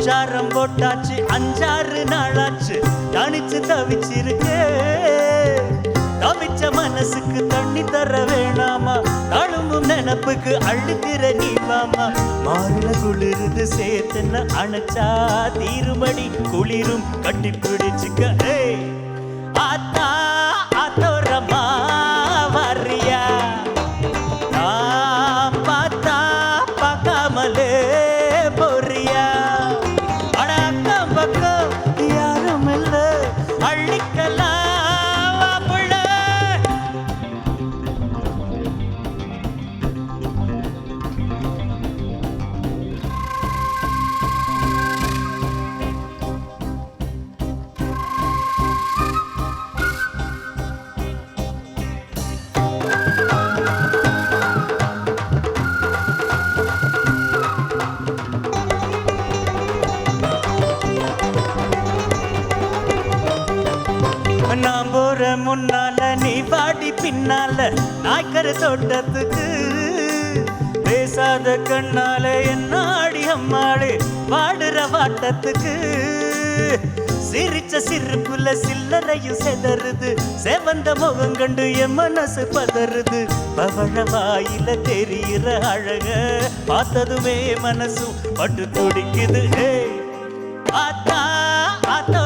சாரம் போட்டாச்சு 5-6 நாளாச்சு தனிச்சு தவிச்சிருக்கு தவிச்ச மனசுக்கு தண்ணி தர வேணாமா தழும்பும் நினப்புக்கு அழுகிற நீவாமா மாறுல குளிருது சேர்த்துன்னு அணைச்சா தீருமடி குளிரும் கட்டி பிடிச்சுக்க ஆத்தா ஆத்தோரமா வர்றியா நான் பார்த்தா பார்க்காமலே போறியா அட அக்கம் பக்கம் யாரும் இல்ல அள்ளிக்கலாம் நான் போற முன்னால நீ வாடி பின்னால நாய்க்கர தோட்டத்துக்கு பேசாத கண்ணால என்னாடி அம்மாடு வாடுற வாட்டத்துக்கு சிரிச்ச சிரிப்புல சில்லறையும் செதறுது செவந்த முகம் கண்டு என் மனசு பதறுது பவழ வாயில தெரிகிற அழக பார்த்ததுமே மனசும் பட்டு துடிக்குது ஆத்தா ஆத்தோ